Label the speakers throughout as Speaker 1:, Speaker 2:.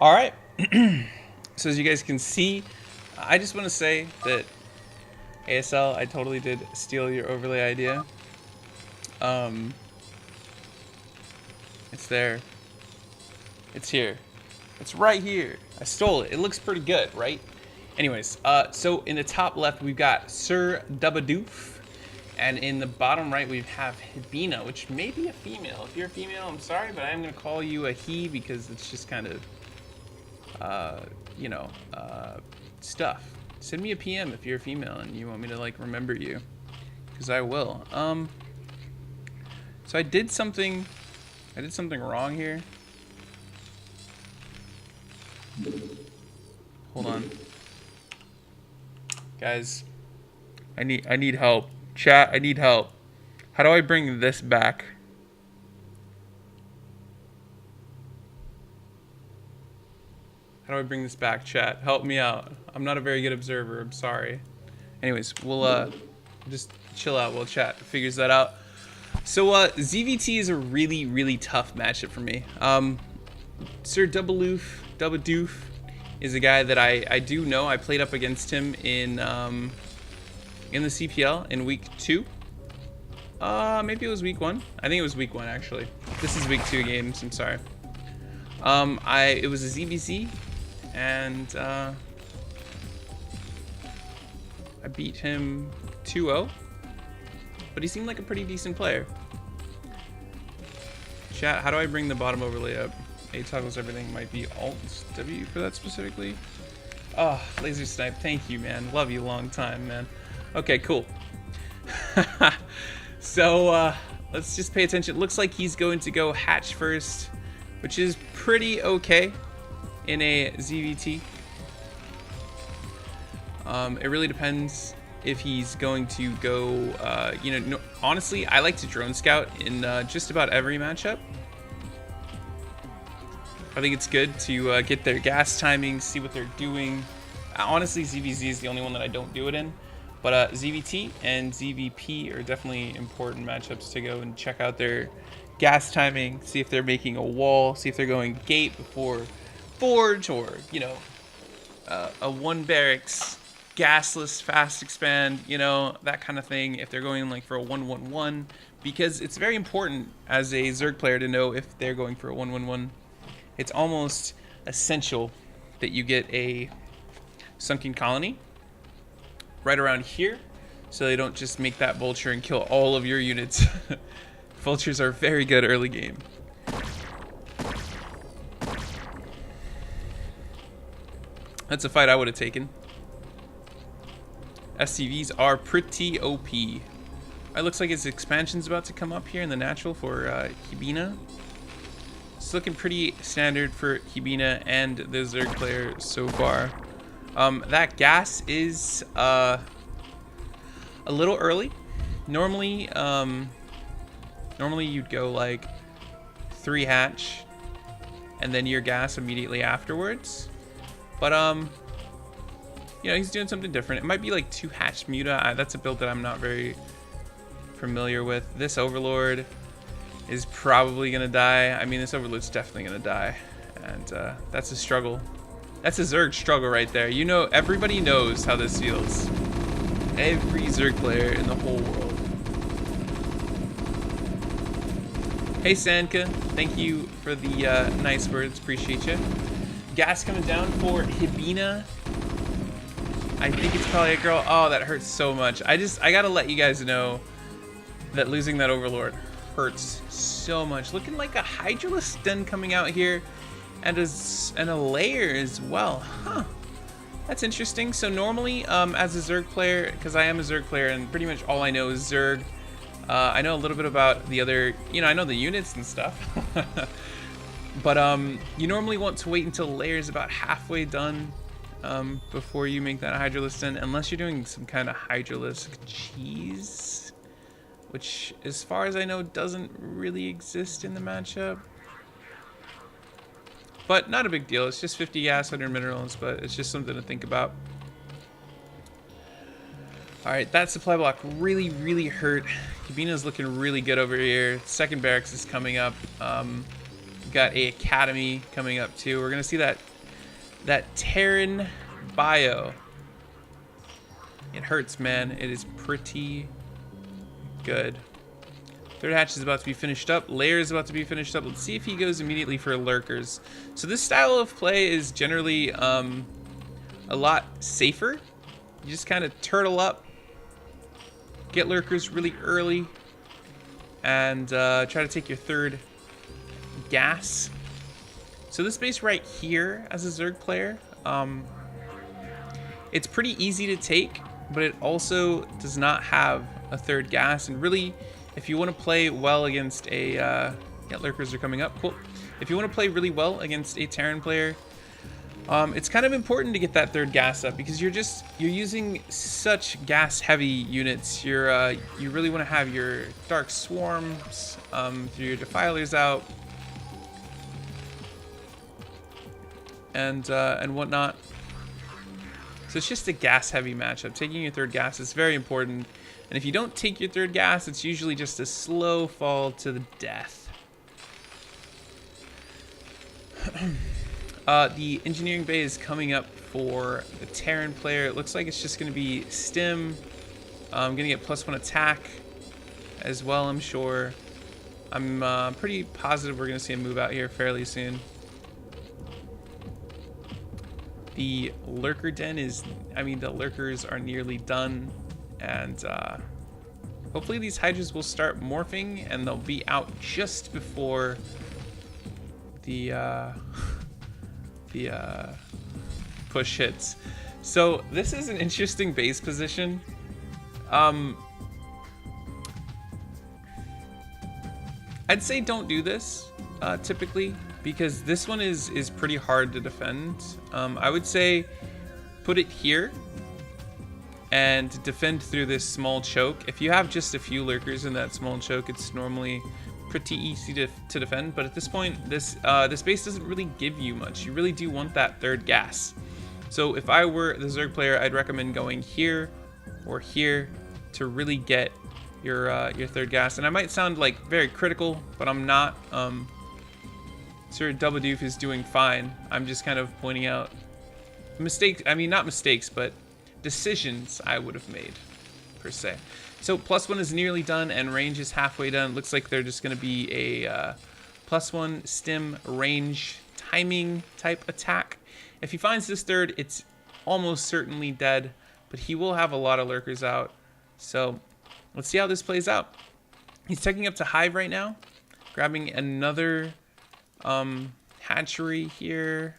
Speaker 1: All right. So as you guys can see, I just want to say that ASL, I totally did steal your overlay idea. It's there. It's here. It's right here. I stole it. It looks pretty good, right? Anyways, so in the top left, we've got SirDubadoof. And in the bottom right, we have hibbina, which may be a female. If you're a female, I'm sorry, but I am going to call you a he because it's just kind of, stuff. Send me a PM if you're a female and you want me to, like, remember you. Because I will. So I did something wrong here. Hold on. Guys, I need help. Chat, I need help. How do I bring this back? How do I bring this back, chat? Help me out. I'm not a very good observer. I'm sorry. Anyways, we'll just chill out while chat figures that out. So ZVT is a really, really tough matchup for me. SirDubadoof is a guy that I do know. I played up against him in the CPL in week 2. Maybe it was week 1. I think it was week 1 actually. This is week 2 games. I'm sorry. It was a ZVZ, and I beat him 2-0. But he seemed like a pretty decent player. Chat, how do I bring the bottom overlay up? A toggles everything, might be Alt W for that specifically. Oh, laser snipe, thank you, man. Love you, long time, man. Okay, cool. So let's just pay attention. It looks like he's going to go hatch first, which is pretty okay in a ZVT. It really depends if he's going to go, honestly, I like to drone scout in just about every matchup. I think it's good to get their gas timing, see what they're doing. Honestly, ZVZ is the only one that I don't do it in. But ZVT and ZVP are definitely important matchups to go and check out their gas timing, see if they're making a wall, see if they're going gate before forge, or, a 1 barracks, gasless, fast expand, that kind of thing. If they're going like for a 1-1-1, because it's very important as a Zerg player to know if they're going for a 1-1-1. It's almost essential that you get a sunken colony right around here, so they don't just make that vulture and kill all of your units. Vultures are very good early game. That's a fight I would have taken. SCVs are pretty OP. It looks like his expansion's about to come up here in the natural for hibbina. It's looking pretty standard for hibbina and the Zerg player so far. That gas is a little early. Normally you'd go like 3 hatch and then your gas immediately afterwards. But he's doing something different. It might be like 2 hatch muta. That's a build that I'm not very familiar with. This Overlord is probably gonna die. I mean, this Overlord's definitely gonna die, and that's a struggle. That's a Zerg struggle right there. Everybody knows how this feels. Every Zerg player in the whole world. Hey Sanka, thank you for the nice words. Appreciate you. Gas coming down for hibbina. I think it's probably a girl. Oh, that hurts so much. I gotta let you guys know that losing that Overlord hurts so much. Looking like a Hydralisk den coming out here, and a layer as well. Huh. That's interesting. So normally, as a Zerg player, because I am a Zerg player and pretty much all I know is Zerg, I know a little bit about the other, I know the units and stuff. But you normally want to wait until layer's about halfway done before you make that Hydralisk den, unless you're doing some kind of Hydralisk cheese, which, as far as I know, doesn't really exist in the matchup. But not a big deal. It's just 50 gas, 100 minerals, but it's just something to think about. All right, that supply block really, really hurt. Hibbina's looking really good over here. Second barracks is coming up. got a academy coming up too. We're gonna see that Terran bio. It hurts, man. It is pretty good. Third hatch is about to be finished up. Lair is about to be finished up. Let's see if he goes immediately for lurkers. So this style of play is generally a lot safer. You just kind of turtle up, get lurkers really early, and try to take your third gas. So this base right here, as a Zerg player, it's pretty easy to take, but it also does not have a third gas. And really, if you want to play well against a yeah, lurkers are coming up, cool. If you want to play really well against a Terran player, it's kind of important to get that third gas up, because you're using such gas heavy units. You really want to have your dark swarms, through your defilers out, and whatnot. So it's just a gas heavy matchup. Taking your third gas is very important, and if you don't take your third gas, it's usually just a slow fall to the death. The engineering bay is coming up for the Terran player. It looks like it's just going to be stim. I'm going to get +1 attack as well, I'm sure. I'm pretty positive we're going to see a move out here fairly soon. The lurker den is, the lurkers are nearly done, and hopefully these hydras will start morphing and they'll be out just before the push hits. So this is an interesting base position. I'd say don't do this typically, because this one is pretty hard to defend. I would say put it here and defend through this small choke. If you have just a few lurkers in that small choke, it's normally pretty easy to defend. But at this point, this base doesn't really give you much. You really do want that third gas. So if I were the Zerg player, I'd recommend going here or here to really get your third gas. And I might sound like very critical, but I'm not. SirDubadoof is doing fine. I'm just kind of pointing out mistakes. Not mistakes, but decisions I would have made, per se. So +1 is nearly done, and range is halfway done. It looks like they're just going to be a +1 stim range timing type attack. If he finds this third, it's almost certainly dead, but he will have a lot of lurkers out. So let's see how this plays out. He's taking up to hive right now, grabbing another hatchery here.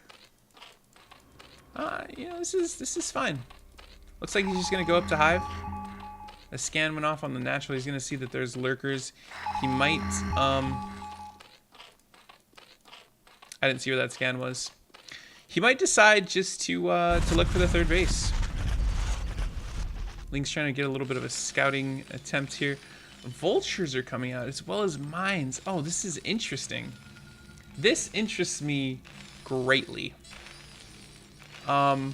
Speaker 1: This is fine. Looks like he's just gonna go up to hive. A scan went off on the natural. He's gonna see that there's lurkers. He might I didn't see where that scan was. He might decide just to look for the third base. Link's trying to get a little bit of a scouting attempt here. Vultures are coming out as well as mines. Oh, this is interesting. This interests me greatly. I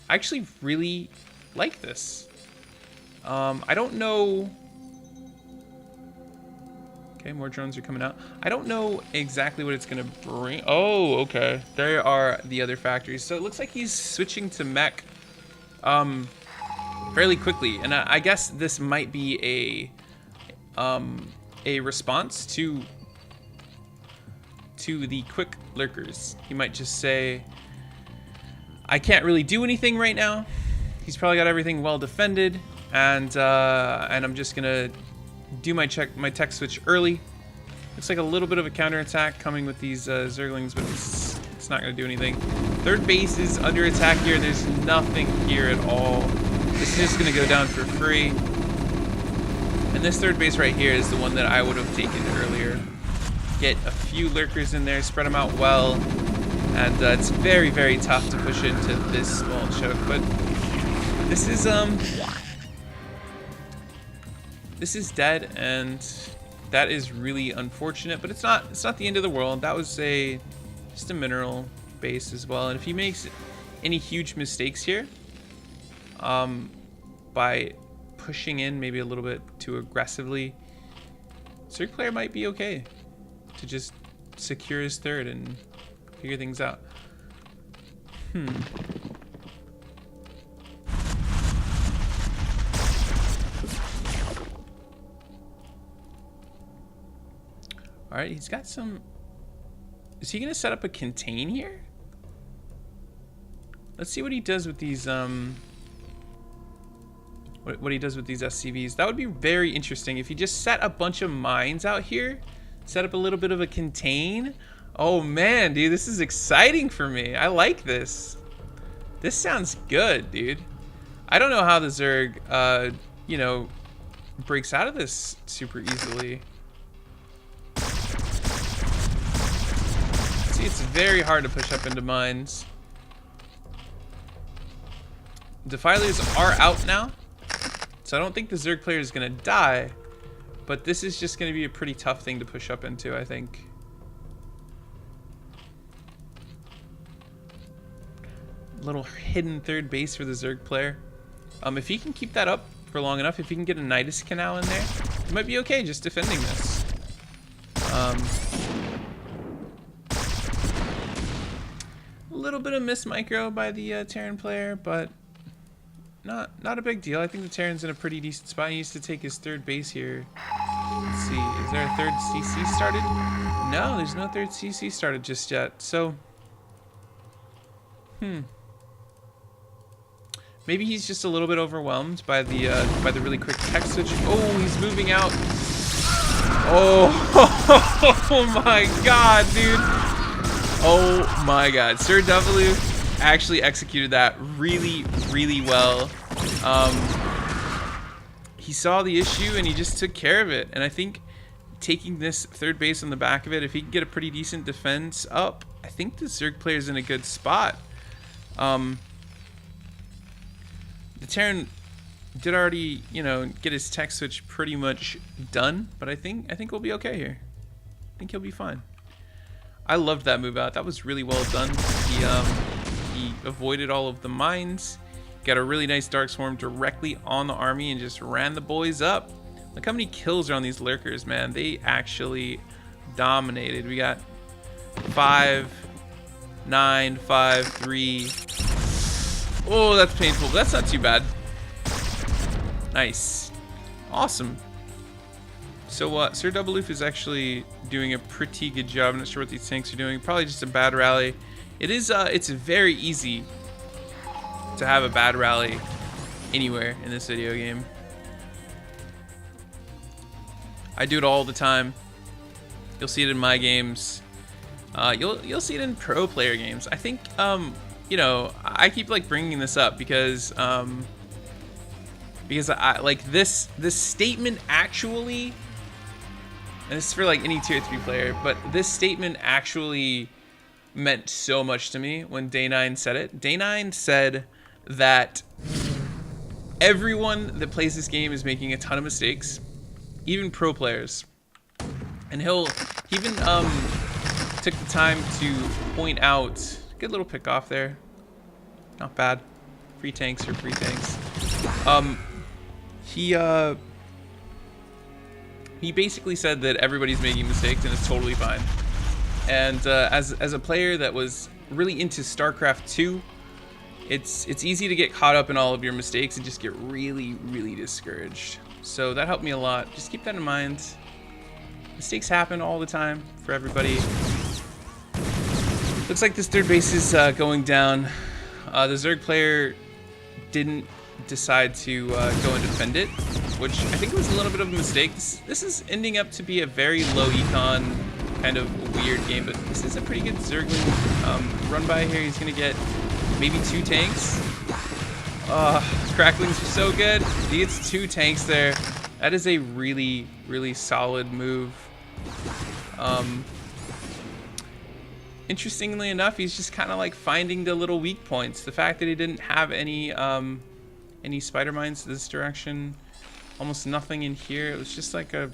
Speaker 1: actually really like this. I don't know. Okay, more drones are coming out. I don't know exactly what it's gonna bring. Oh, okay. There are the other factories. So it looks like he's switching to mech fairly quickly, and I guess this might be a response to the quick lurkers. He might just say, I can't really do anything right now. He's probably got everything well defended, and I'm just gonna do my tech switch early. Looks like a little bit of a counterattack coming with these Zerglings, but it's not gonna do anything. Third base is under attack here. There's nothing here at all. This is gonna go down for free. And this third base right here is the one that I would have taken earlier. Get a few lurkers in there, spread them out well, and it's very, very tough to push into this small choke. But this is dead, and that is really unfortunate. But it's not the end of the world. That was just a mineral base as well. And if he makes any huge mistakes here, by pushing in maybe a little bit too aggressively, Zerg player might be okay to just secure his third and figure things out. All right, he's got some. Is he gonna set up a contain here? Let's see what he does with these. What he does with these SCVs. That would be very interesting if he just set a bunch of mines out here, set up a little bit of a contain. Oh man, dude, this is exciting for me. I like this. This sounds good, dude. I don't know how the Zerg, you know, breaks out of this super easily. See, it's very hard to push up into mines. Defilers are out now, so I don't think the Zerg player is going to die, but this is just going to be a pretty tough thing to push up into, I think. Little hidden third base for the Zerg player. If he can keep that up for long enough, if he can get a Nidus Canal in there, he might be okay just defending this. A little bit of miss micro by the Terran player, but not a big deal. I think the Terran's in a pretty decent spot. He needs to take his third base here. Let's see, is there a third CC started? No, there's no third CC started just yet. So, maybe he's just a little bit overwhelmed by the really quick tech switch. Oh, he's moving out. Oh, oh my God, dude. Oh my God, SirDubadoof actually executed that really, really well. He saw the issue and he just took care of it. And I think taking this third base on the back of it, if he can get a pretty decent defense up, I think the Zerg player's in a good spot. The Terran did already, you know, get his tech switch pretty much done, but I think we'll be okay here. I think he'll be fine. I loved that move out. That was really well done. He avoided all of the mines, got a really nice Dark Swarm directly on the army, and just ran the boys up. Look how many kills are on these lurkers, man. They actually dominated. We got 5, 9, 5, 3. Oh, that's painful, but that's not too bad. Nice. Awesome. So SirDubadoof is actually doing a pretty good job. I'm not sure what these tanks are doing. Probably just a bad rally. It is it's very easy to have a bad rally anywhere in this video game. I do it all the time. You'll see it in my games. You'll see it in pro player games. I think you know, I keep like bringing this up because I like this statement actually, and this is for like any tier 3 player, but this statement actually meant so much to me when Day9 said it. Day9 said that everyone that plays this game is making a ton of mistakes, even pro players. And he even took the time to point out, good little pick off there, not bad, free tanks or free tanks. He basically said that everybody's making mistakes and it's totally fine. And as a player that was really into StarCraft 2, it's easy to get caught up in all of your mistakes and just get really, really discouraged. So that helped me a lot. Just keep that in mind. Mistakes happen all the time for everybody. Looks like this third base is going down. The Zerg player didn't decide to go and defend it, which I think was a little bit of a mistake. This is ending up to be a very low econ kind of weird game, but this is a pretty good Zergling run by here. He's gonna get maybe 2 tanks. Cracklings are so good. He gets 2 tanks there. That is a really, really solid move. Interestingly enough, he's just kind of like finding the little weak points. The fact that he didn't have any spider mines this direction, almost nothing in here. It was just like a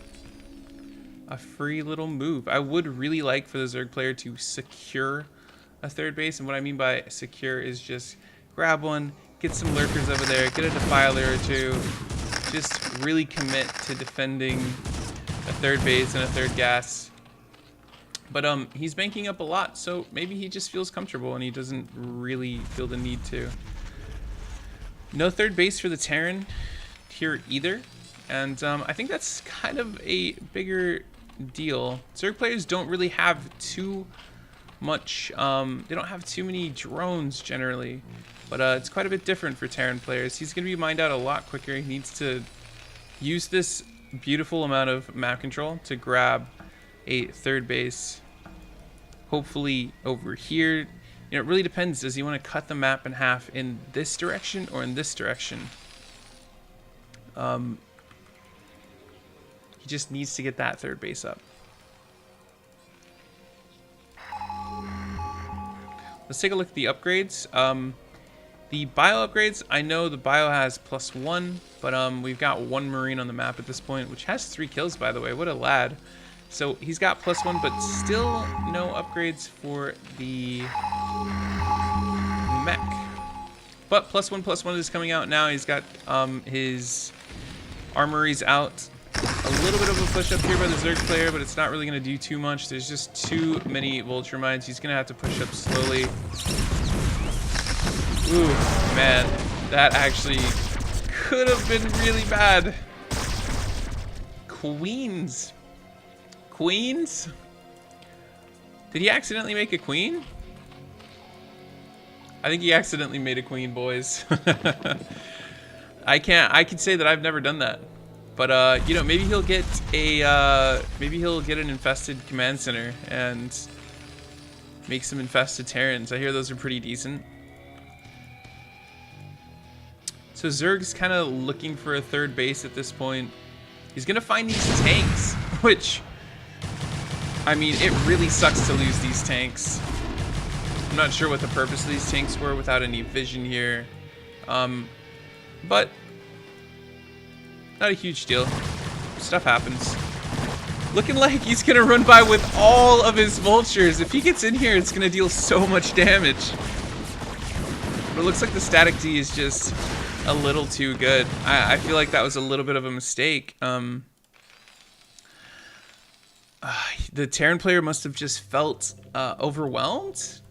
Speaker 1: free little move. I would really like for the Zerg player to secure a third base, and what I mean by secure is just grab one, get some lurkers over there, get a defiler or 2, just really commit to defending a third base and a third gas. But he's banking up a lot, so maybe he just feels comfortable and he doesn't really feel the need to. No third base for the Terran here either. And I think that's kind of a bigger deal. Zerg players don't really have too much, they don't have too many drones generally. But it's quite a bit different for Terran players. He's going to be mined out a lot quicker. He needs to use this beautiful amount of map control to grab a third base. Hopefully over here. You know, it really depends. Does he want to cut the map in half in this direction or in this direction? He just needs to get that third base up. Let's take a look at the upgrades. The bio upgrades, I know the bio has +1, but we've got 1 Marine on the map at this point, which has 3 kills, by the way. What a lad. So he's got +1, but still no upgrades for the mech. But +1 is coming out now. He's got his armories out. A little bit of a push up here by the Zerg player, but it's not really going to do too much. There's just too many Vulture Mines. He's going to have to push up slowly. Ooh, man, that actually could have been really bad. Queens. Queens? Did he accidentally make a queen? I think he accidentally made a queen, boys. I can say that I've never done that. But you know, maybe he'll get an infested command center and make some infested Terrans. I hear those are pretty decent. So Zerg's kind of looking for a third base at this point. He's gonna find these tanks, which, I mean, it really sucks to lose these tanks. I'm not sure what the purpose of these tanks were without any vision here. But not a huge deal. Stuff happens. Looking like he's gonna run by with all of his vultures. If he gets in here, it's gonna deal so much damage. But it looks like the static D is just a little too good. I feel like that was a little bit of a mistake. The Terran player must have just felt overwhelmed.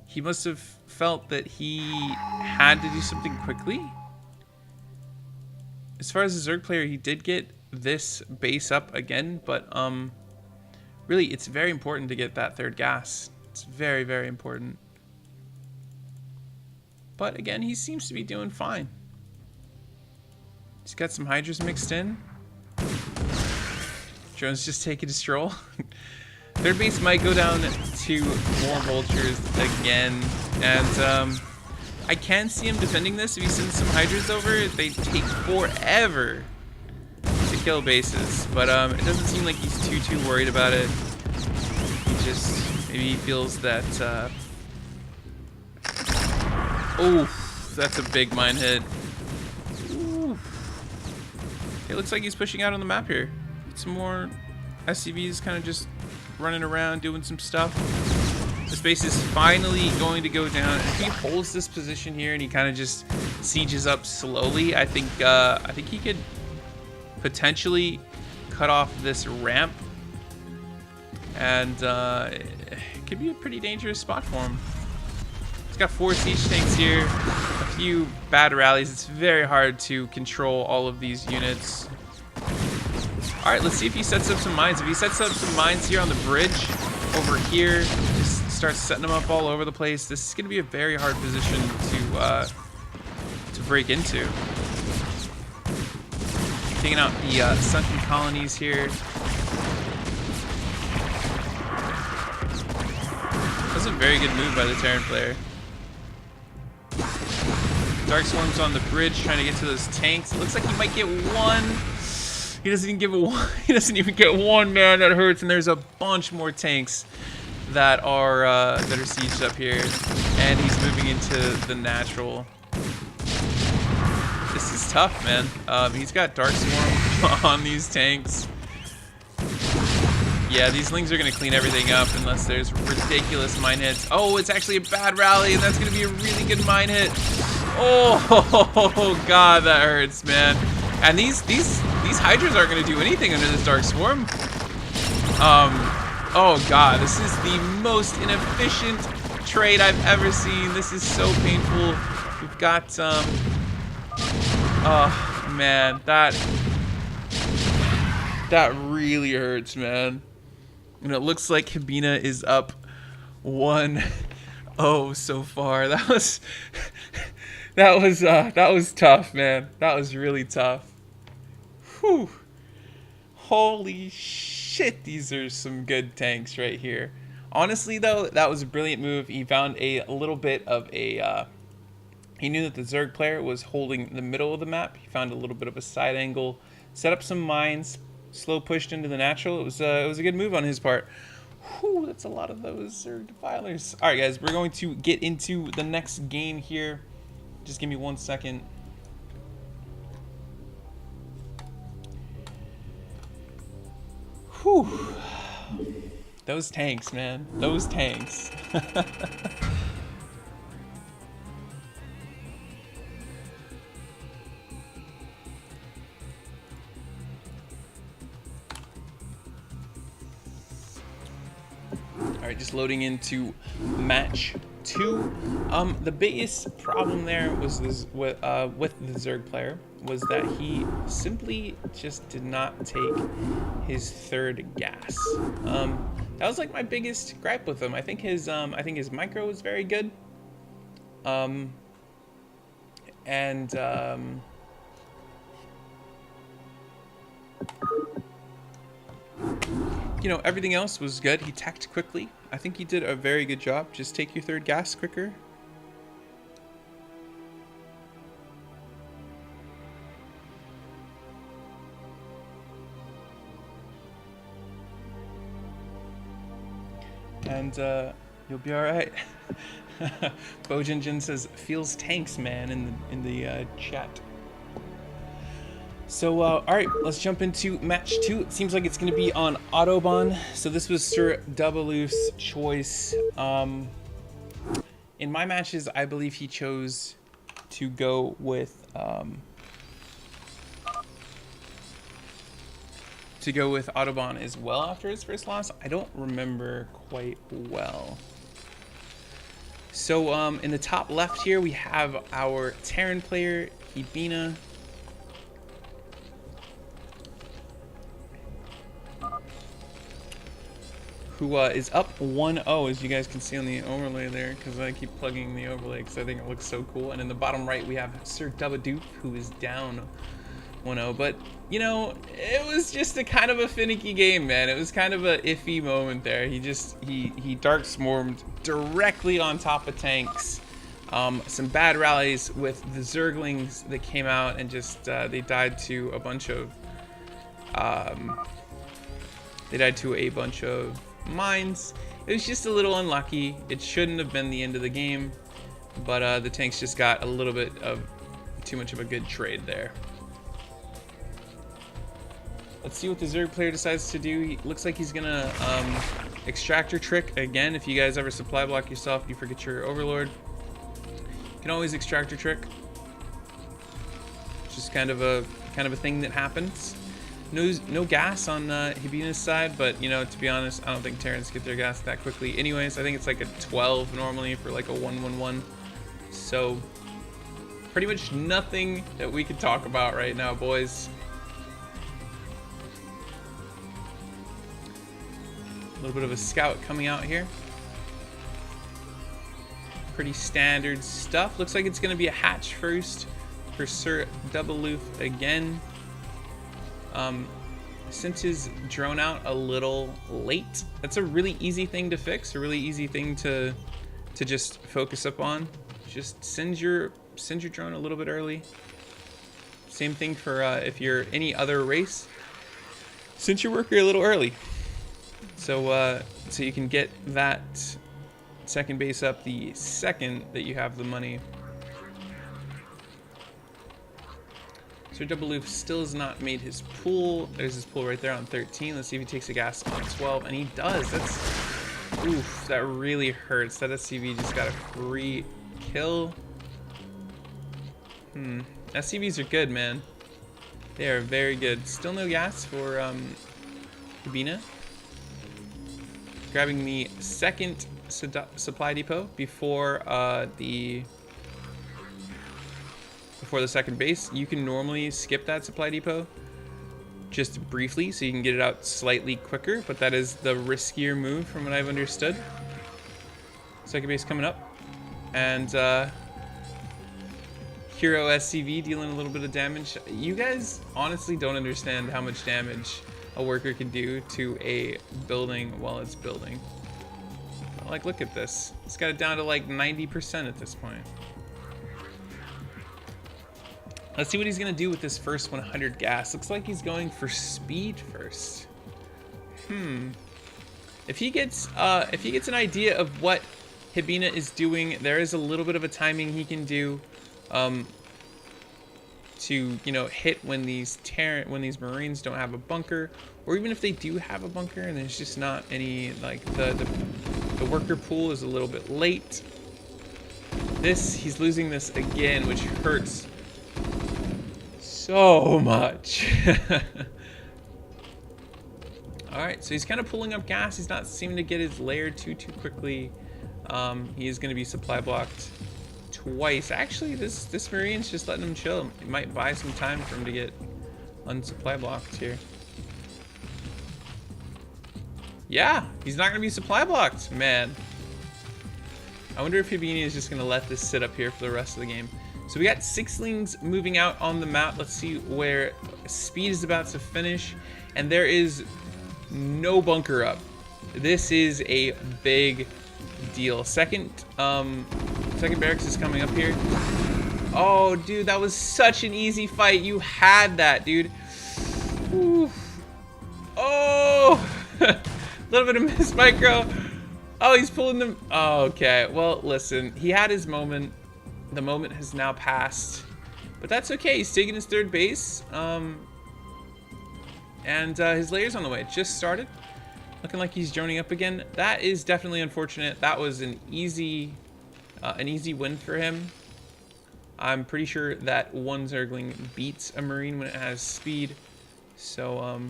Speaker 1: He must have felt that he had to do something quickly. As far as the Zerg player, he did get this base up again, but really it's very important to get that third gas. It's very, very important. But again, he seems to be doing fine. He's got some Hydras mixed in. Drone's just taking a stroll. Third base might go down to more vultures again. And I can see him defending this. If he sends some Hydras over, they take forever to kill bases. But it doesn't seem like he's too worried about it. He just, maybe he feels that... oh, that's a big mine hit. It looks like he's pushing out on the map here. Some more SCVs kind of just running around doing some stuff. This base is finally going to go down. If he holds this position here and he kind of just sieges up slowly, I think he could potentially cut off this ramp, and it could be a pretty dangerous spot for him. He's got 4 siege tanks here, a few bad rallies. It's very hard to control all of these units. All right, let's see if he sets up some mines. If he sets up some mines here on the bridge over here, just starts setting them up all over the place, this is going to be a very hard position to break into. Taking out the sunken colonies here. That's a very good move by the Terran player. Dark Swarm's on the bridge trying to get to those tanks. It looks like he might get one. He doesn't even give a one. He doesn't even get one, man. That hurts. And there's a bunch more tanks that are sieged up here, and he's moving into the natural. This is tough, man. He's got Dark Swarm on these tanks. Yeah, these Lings are gonna clean everything up unless there's ridiculous mine hits. Oh, it's actually a bad rally, and that's gonna be a really good mine hit. Oh God, that hurts, man. And these Hydras aren't gonna do anything under this Dark Swarm. Oh god, this is the most inefficient trade I've ever seen. This is so painful. We've got oh man, that really hurts, man. And it looks like hibbina is up 1-0 so far. That was that was tough, man. That was really tough. Whew. Holy shit, these are some good tanks right here. Honestly though, that was a brilliant move. He found a little bit of a he knew that the Zerg player was holding the middle of the map. He found a little bit of a side angle, set up some mines, slow pushed into the natural. It was a good move on his part. Whew, that's a lot of those Zerg defilers. All right, guys, we're going to get into the next game here. Just give me 1 second. Whew. Those tanks, man. Those tanks. All right, just loading into match 2. The biggest problem there was this with the Zerg player was that he simply just did not take his third gas. That was like my biggest gripe with him. I think his micro was very good. You know, everything else was good. He teched quickly. I think he did a very good job. Just take your third gas quicker. And you'll be all right. Bojinjin says, feels tanks, man, in the chat. So, all right, let's jump into match 2. It seems like it's going to be on Autobahn. So this was SirDubadoof's choice. In my matches, I believe he chose to go with Autobahn as well after his first loss. I don't remember quite well. So in the top left here, we have our Terran player, hibbina. Who is up 1-0, as you guys can see on the overlay there, because I keep plugging the overlay because I think it looks so cool. And in the bottom right, we have SirDubadoof, who is down 1-0. But, you know, it was just a kind of a finicky game, man. It was kind of a iffy moment there. He dark swarmed directly on top of tanks. Some bad rallies with the Zerglings that came out and just, they died to a bunch of, mines. It was just a little unlucky. It shouldn't have been the end of the game, but the tanks just got a little bit of too much of a good trade there. Let's see what the Zerg player decides to do. He looks like he's gonna extractor trick again. If you guys ever supply block yourself, you forget your overlord, you can always extractor trick. It's just kind of a thing that happens. No gas on hibbina's side, but you know, to be honest, I don't think Terrans get their gas that quickly. Anyways, I think it's like a 12 normally for like a 1-1-1. So pretty much nothing that we could talk about right now, boys. A little bit of a scout coming out here. Pretty standard stuff. Looks like it's going to be a hatch first for SirDubadoof again. Sent his drone out a little late. That's a really easy thing to fix, a really easy thing to just focus up on. Just send your drone a little bit early. Same thing for if you're any other race. Send your worker a little early, so you can get that second base up the second that you have the money. SirDubadoof still has not made his pool. There's his pool right there on 13. Let's see if he takes a gas on 12, and he does. That's, oof, that really hurts. That SCV just got a free kill. SCVs are good, man. They are very good. Still no gas for hibbina. grabbing the second supply depot before the second base. You can normally skip that supply depot just briefly so you can get it out slightly quicker, but that is the riskier move from what I've understood. Second base coming up, and Hero SCV dealing a little bit of damage. You guys honestly don't understand how much damage a worker can do to a building while it's building. Like, look at this. It's got it down to like 90% at this point. Let's see what he's gonna do with this first 100 gas. Looks like he's going for speed first. If he gets an idea of what Hibbina is doing, there is a little bit of a timing he can do to, you know, hit when these Marines don't have a bunker, or even if they do have a bunker and there's just not any, like the worker pool is a little bit late. He's losing this again, which hurts so much. All right, so he's kind of pulling up gas. He's not seeming to get his layer too quickly. He is going to be supply blocked twice. Actually, this Marine's just letting him chill. It might buy some time for him to get unsupply blocked here. Yeah, he's not going to be supply blocked, man. I wonder if Hibbina is just going to let this sit up here for the rest of the game. So we got sixlings moving out on the map. Let's see where speed is about to finish. And there is no bunker up. This is a big deal. Second barracks is coming up here. Oh, dude, that was such an easy fight. You had that, dude. Ooh. Oh, a little bit of miss micro. Oh, he's pulling them. Oh, okay. Well, listen, he had his moment. The moment has now passed, but that's okay. He's taking his third base, and his layer's on the way. It just started. Looking like he's joining up again. That is definitely unfortunate. That was an easy win for him. I'm pretty sure that one Zergling beats a Marine when it has speed. So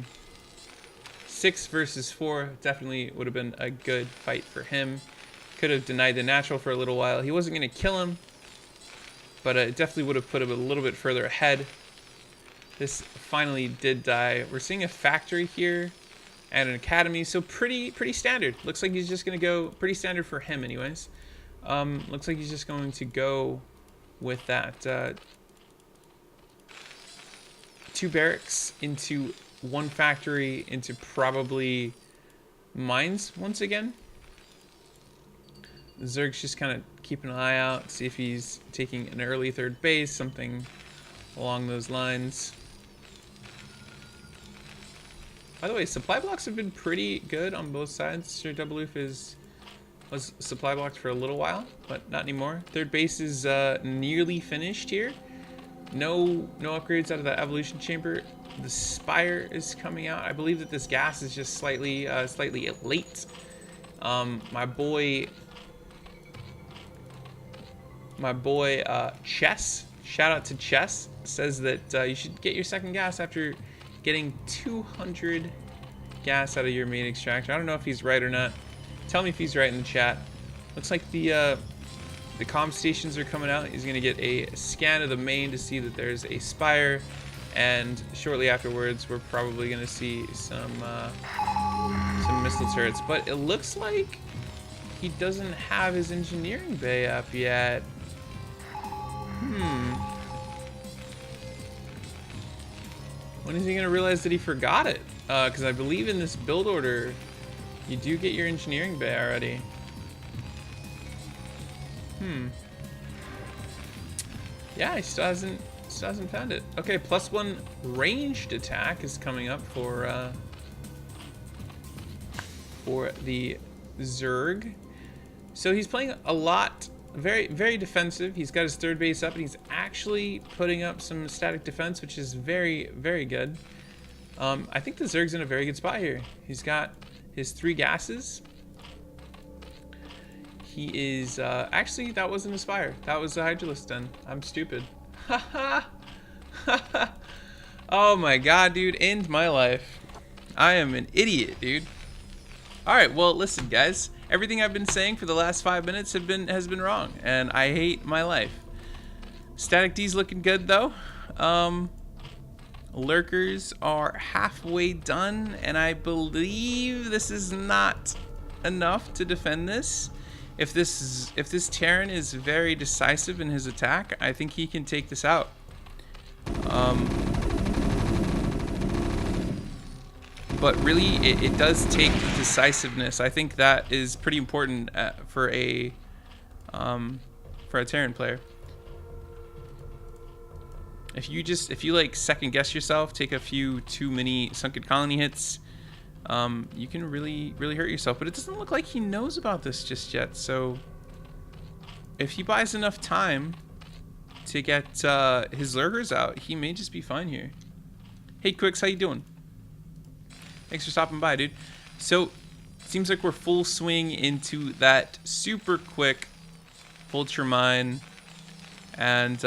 Speaker 1: 6 versus 4 definitely would have been a good fight for him. Could have denied the natural for a little while. He wasn't going to kill him, but it definitely would have put him a little bit further ahead. This finally did die. We're seeing a factory here and an academy, so pretty standard. Looks like he's just gonna go pretty standard for him, anyways. Looks like he's just going to go with that 2 barracks into 1 factory into probably mines once again. Zerg's just kind of keeping an eye out, see if he's taking an early third base, something along those lines. By the way, supply blocks have been pretty good on both sides. SirDubadoof was supply blocked for a little while, but not anymore. Third base is nearly finished here. No upgrades out of that evolution chamber. The spire is coming out. I believe that this gas is just slightly late. My boy Chess, shout out to Chess, says that you should get your second gas after getting 200 gas out of your main extractor. I don't know if he's right or not. Tell me if he's right in the chat. Looks like the comm stations are coming out. He's gonna get a scan of the main to see that there's a spire, and shortly afterwards we're probably gonna see some missile turrets. But it looks like he doesn't have his engineering bay up yet. When is he gonna realize that he forgot it? Because I believe in this build order, you do get your engineering bay already. Yeah, he still hasn't found it. Okay, +1 ranged attack is coming up for the Zerg. So he's playing a lot, very defensive. He's got his third base up, and he's actually putting up some static defense, which is very good. I think the Zerg's in a very good spot here. He's got his 3 gases. He is actually, that wasn't a spire. That was a Hydralisk den. I'm stupid. Oh my god, dude, end my life. I am an idiot, dude. All right, well, listen, guys. Everything I've been saying for the last 5 minutes has been wrong, and I hate my life. Static D's looking good though. Lurkers are halfway done, and I believe this is not enough to defend this. If this Terran is very decisive in his attack, I think he can take this out. But really, it does take decisiveness. I think that is pretty important for a Terran player. If you like second guess yourself, take a few too many sunken colony hits, you can really hurt yourself. But it doesn't look like he knows about this just yet. So if he buys enough time to get his lurkers out, he may just be fine here. Hey Quicks, how you doing? Thanks for stopping by, dude. So seems like we're full swing into that super quick vulture mine and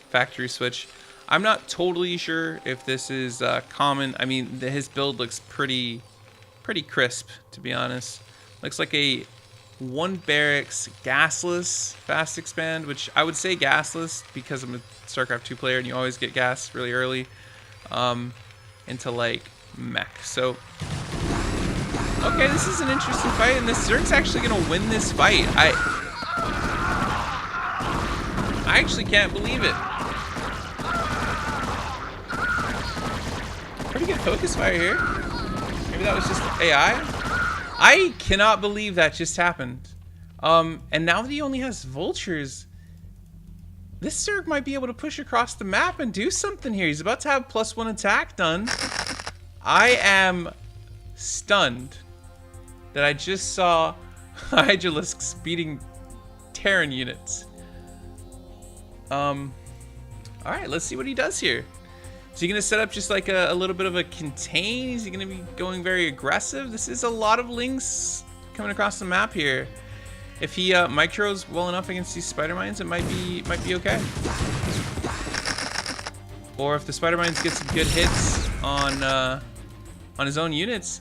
Speaker 1: factory switch. I'm not totally sure if this is common. I mean, his build looks pretty crisp, to be honest. Looks like a 1 barracks gasless fast expand, which I would say gasless because I'm a StarCraft 2 player and you always get gas really early into like mech. So okay, this is an interesting fight, and this Zerg's actually gonna win this fight. I actually can't believe it. Pretty good focus fire here. Maybe that was just AI. I cannot believe that just happened. And now that he only has vultures, this Zerg might be able to push across the map and do something here. He's about to have +1 attack done. I am stunned that I just saw Hydralisks beating Terran units. Alright, let's see what he does here. Is he going to set up just like a little bit of a contain? Is he going to be going very aggressive? This is a lot of links coming across the map here. If he micros well enough against these spider mines, it might be okay. Or if the spider mines get some good hits on his own units,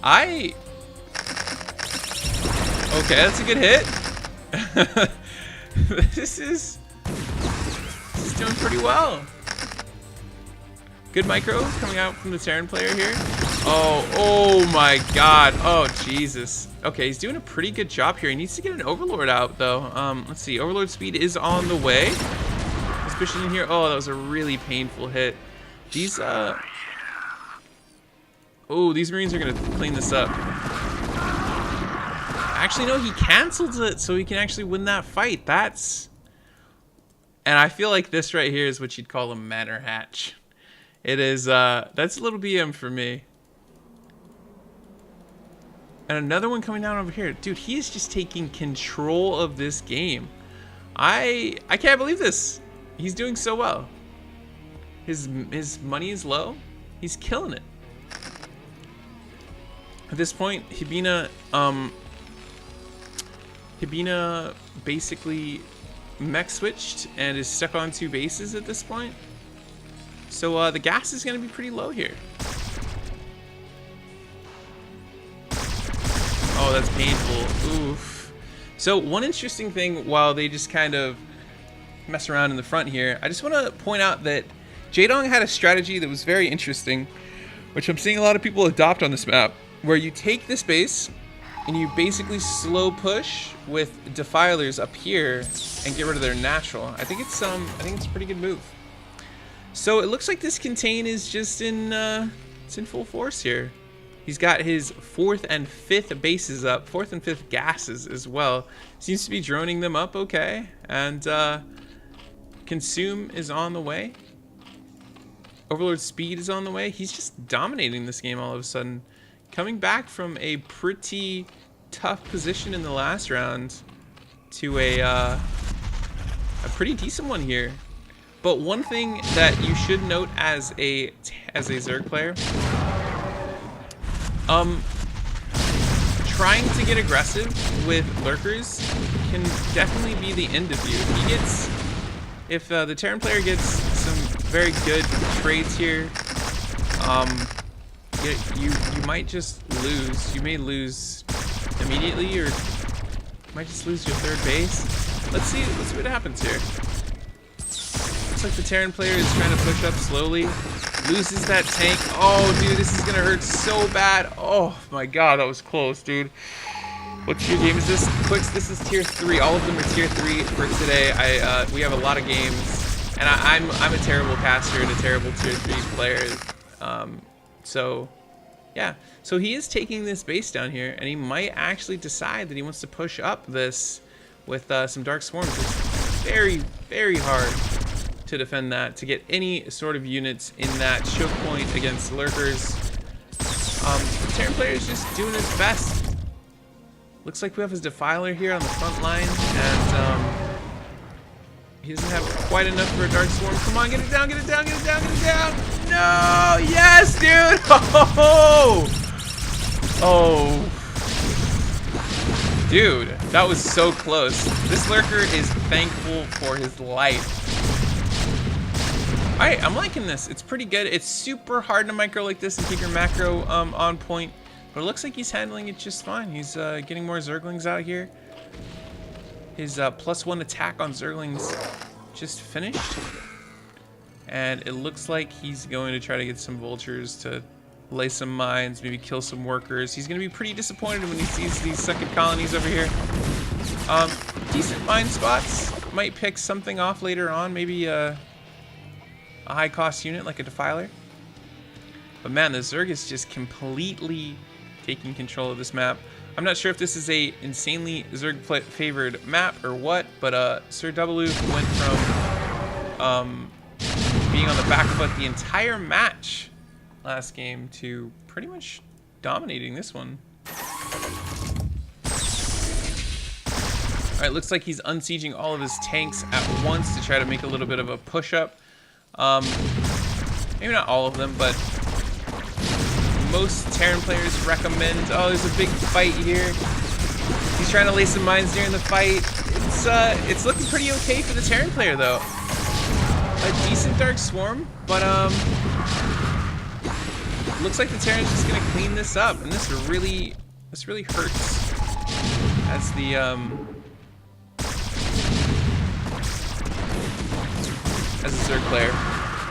Speaker 1: okay, that's a good hit. This is doing pretty well. Good micro coming out from the Terran player here. Oh my god. Oh, Jesus. Okay, he's doing a pretty good job here. He needs to get an Overlord out, though. Let's see. Overlord speed is on the way. He's pushing in here. Oh, that was a really painful hit. These, oh, these Marines are going to clean this up. Actually, no, he canceled it so he can actually win that fight. That's... And I feel like this right here is what you'd call a manor hatch. It is, that's a little BM for me. And another one coming down over here. Dude, he is just taking control of this game. I can't believe this. He's doing so well. His money is low. He's killing it. At this point, Hibbina basically mech switched and is stuck on 2 bases at this point. So the gas is going to be pretty low here. Oh, that's painful. Oof. So one interesting thing while they just kind of mess around in the front here, I just want to point out that Jaedong had a strategy that was very interesting, which I'm seeing a lot of people adopt on this map, where you take this base and you basically slow push with defilers up here and get rid of their natural. I think it's a pretty good move. So it looks like this contain is just it's in full force here. He's got his 4th and 5th bases up, 4th and 5th gases as well. Seems to be droning them up okay. And consume is on the way. Overlord speed is on the way. He's just dominating this game all of a sudden. Coming back from a pretty tough position in the last round to a pretty decent one here. But one thing that you should note as a Zerg player, trying to get aggressive with lurkers can definitely be the end of you. If the Terran player gets some very good trades here, you might just lose. You may lose immediately, or you might just lose your third base. Let's see what happens here. Looks like the Terran player is trying to push up slowly. Loses that tank. Oh, dude, this is gonna hurt so bad. Oh my god, that was close, dude. What tier game is this? Quicks, this is tier 3. All of them are tier 3 for today. We have a lot of games, and I'm a terrible caster and a terrible tier 3 player. So yeah, so he is taking this base down here, and he might actually decide that he wants to push up this with some Dark Swarms. It's very, very hard to defend that, to get any sort of units in that choke point against lurkers. The Terran player is just doing his best. Looks like we have his Defiler here on the front line, and he doesn't have quite enough for a Dark Swarm. Come on, get it down, get it down, get it down, get it down! No! Yes, dude! Oh! Oh. Dude, that was so close. This lurker is thankful for his life. Alright, I'm liking this. It's pretty good. It's super hard to micro like this and keep your macro on point. But it looks like he's handling it just fine. He's getting more Zerglings out here. His +1 attack on Zerglings just finished. And it looks like he's going to try to get some vultures to lay some mines, maybe kill some workers. He's going to be pretty disappointed when he sees these second colonies over here. Decent mine spots. Might pick something off later on, maybe a high-cost unit like a Defiler. But man, the Zerg is just completely taking control of this map. I'm not sure if this is a insanely Zerg-favored map or what, but SirDubadoof went from being on the back foot the entire match last game to pretty much dominating this one. Alright, looks like he's unsieging all of his tanks at once to try to make a little bit of a push-up. Maybe not all of them, but most Terran players recommend. Oh, there's a big fight here. He's trying to lay some mines during the fight. It's looking pretty okay for the Terran player though. A decent Dark Swarm, but looks like the Terran's just gonna clean this up, and this really hurts as the as a Zerg player.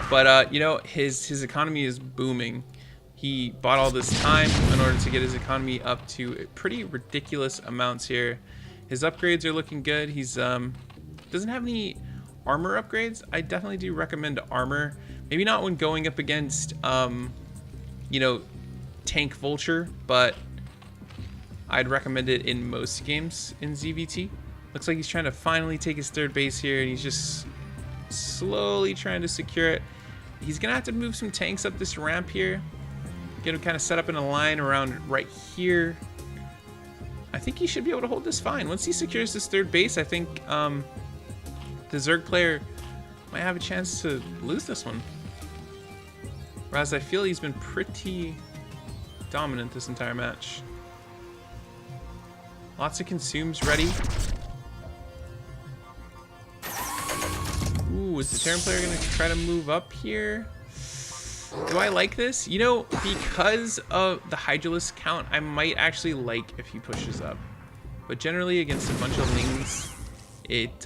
Speaker 1: But you know, his economy is booming. He bought all this time in order to get his economy up to pretty ridiculous amounts here. His upgrades are looking good. He's doesn't have any armor upgrades. I definitely do recommend armor. Maybe not when going up against you know, tank vulture, but I'd recommend it in most games in ZVT. Looks like he's trying to finally take his third base here, and he's just slowly trying to secure it. He's gonna have to move some tanks up this ramp here. Get him kind of set up in a line around right here. I think he should be able to hold this fine. Once he secures this third base, I think the Zerg player might have a chance to lose this one. Whereas I feel he's been pretty dominant this entire match. Lots of consumes ready. Ooh, is the Terran player gonna try to move up here? Do I like this? You know, because of the Hydralisk count, I might actually like if he pushes up. But generally, against a bunch of Lings, it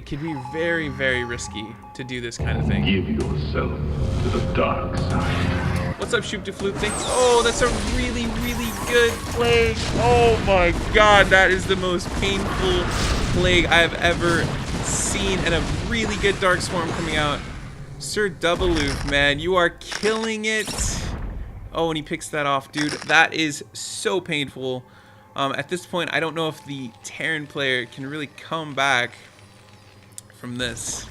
Speaker 1: could be very, very risky to do this kind of thing.
Speaker 2: Give yourself to the dark side.
Speaker 1: What's up, Shoop to Floop? Oh, that's a really, really good plague. Oh my god, that is the most painful plague I've ever seen, and a really good Dark Swarm coming out. SirDubadoof, man, you are killing it. Oh, and he picks that off, dude. That is so painful. At this point, I don't know if the Terran player can really come back from this.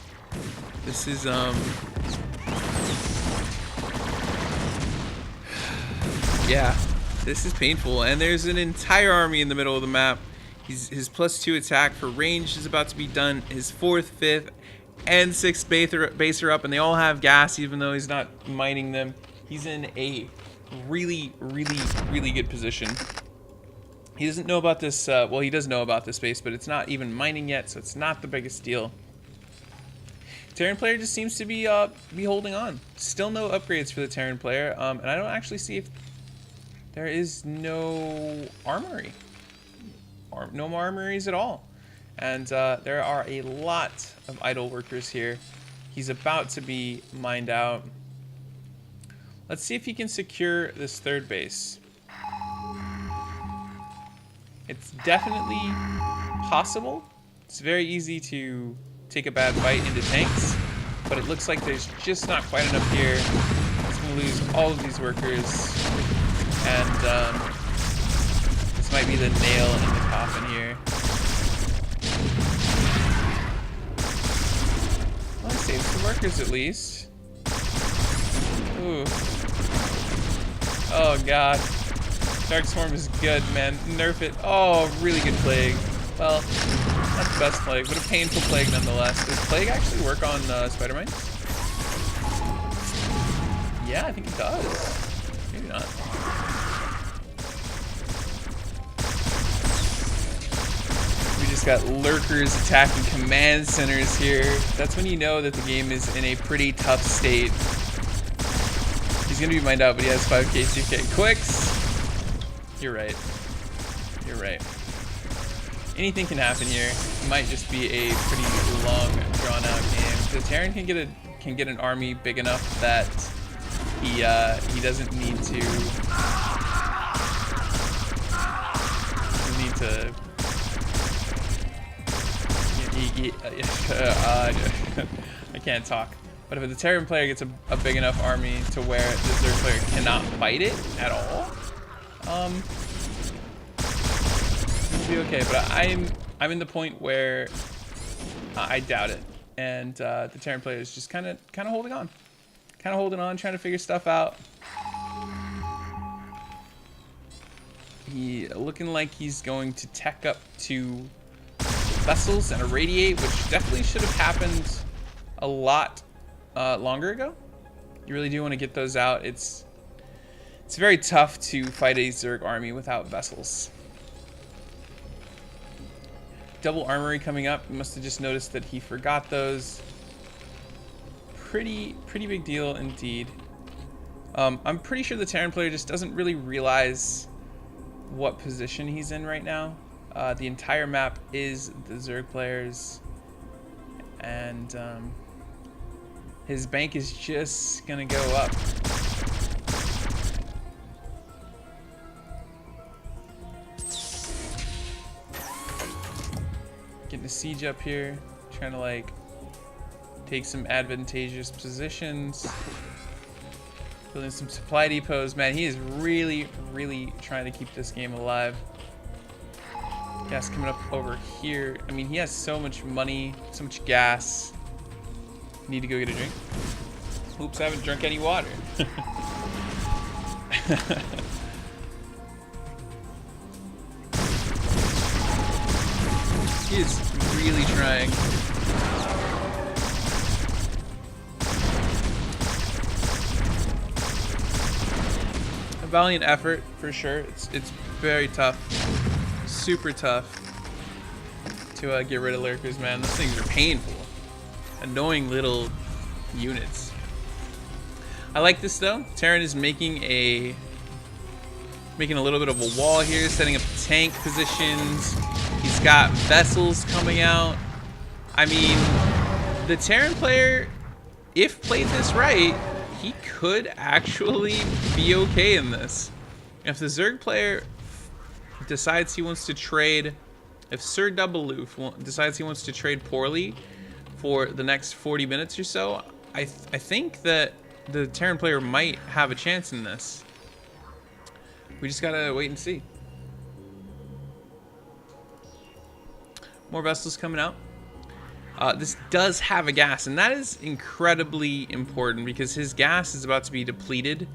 Speaker 1: This is yeah, this is painful. And there's an entire army in the middle of the map. His +2 attack for range is about to be done. His 4th, 5th, and 6th base are up, and they all have gas, even though he's not mining them. He's in a really, really, really good position. He doesn't know about this, well, he does know about this base, but it's not even mining yet, so it's not the biggest deal. Terran player just seems to be holding on. Still no upgrades for the Terran player, and I don't actually see if there is no armory. No more armories at all. And there are a lot of idle workers here. He's about to be mined out. Let's see if he can secure this third base. It's definitely possible. It's very easy to take a bad fight into tanks, but it looks like there's just not quite enough here. He's going to lose all of these workers, and this might be the nail in the coffin here. Well, I saved some workers at least. Ooh. Oh god. Dark Swarm is good, man. Nerf it. Oh, really good plague. Well, not the best plague, but a painful plague nonetheless. Does plague actually work on spider mines? Yeah, I think it does. Maybe not. We just got lurkers attacking command centers here. That's when you know that the game is in a pretty tough state. He's gonna be mined out, but he has 5k CK. Quicks! You're right. You're right. Anything can happen here. It might just be a pretty long, drawn-out game. The Terran can get an army big enough that he doesn't need to I can't talk. But if the Terran player gets a big enough army to where the Zerg player cannot fight it at all, it'll be okay. But I'm in the point where I doubt it, and the Terran player is just kind of holding on, trying to figure stuff out. He looking like he's going to tech up to vessels and irradiate, which definitely should have happened a lot longer ago. You really do want to get those out. It's very tough to fight a Zerg army without vessels. Double armory coming up. You must have just noticed that he forgot those. Pretty big deal indeed. I'm pretty sure the Terran player just doesn't really realize what position he's in right now. The entire map is the Zerg players, and his bank is just gonna go up. Getting a siege up here, trying to like take some advantageous positions, building some supply depots. Man, he is really trying to keep this game alive. Gas coming up over here. I mean, he has so much money, so much gas. Need to go get a drink. Oops, I haven't drunk any water. He is really trying. A valiant effort for sure. It's very tough. Super tough to get rid of lurkers, man. Those things are painful. Annoying little units. I like this though. Terran is making a little bit of a wall here, setting up tank positions. He's got vessels coming out. I mean, the Terran player, if played this right, he could actually be okay in this. If the Zerg player decides he wants to trade, if SirDubadoof decides he wants to trade poorly for the next 40 minutes or so, I think that the Terran player might have a chance in this. We just gotta wait and see. More vessels coming out. This does have a gas, and that is incredibly important because his gas is about to be depleted.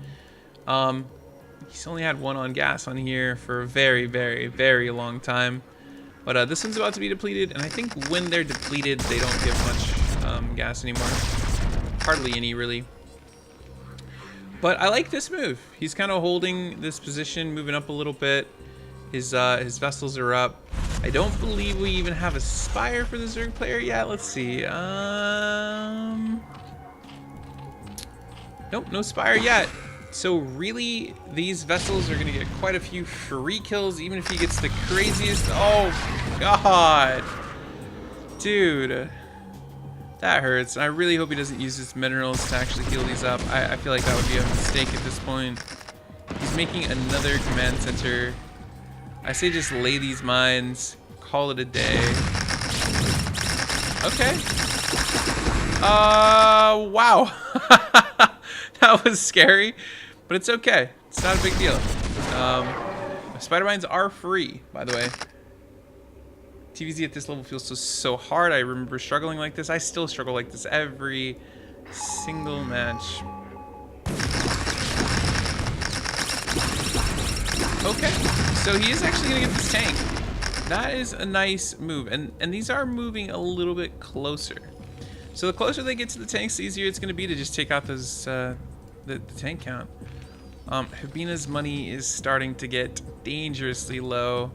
Speaker 1: He's only had one on gas on here for a very long time. But this one's about to be depleted, and I think when they're depleted, they don't give much gas anymore. Hardly any, really. But I like this move. He's kind of holding this position, moving up a little bit. His vessels are up. I don't believe we even have a spire for the Zerg player yet. Let's see. Nope, no spire yet. So really, these vessels are going to get quite a few free kills, even if he gets the craziest. Oh, God. Dude. That hurts. I really hope he doesn't use his minerals to actually heal these up. I feel like that would be a mistake at this point. He's making another command center. I say just lay these mines, call it a day. Okay. Wow. That was scary, but it's okay. It's not a big deal. Spider mines are free, by the way. TVZ at this level feels so hard. I remember struggling like this. I still struggle like this every single match. Okay, so he is actually gonna get this tank. That is a nice move, and these are moving a little bit closer. So the closer they get to the tanks, the easier it's gonna be to just take out those the tank count. Hibbina's money is starting to get dangerously low.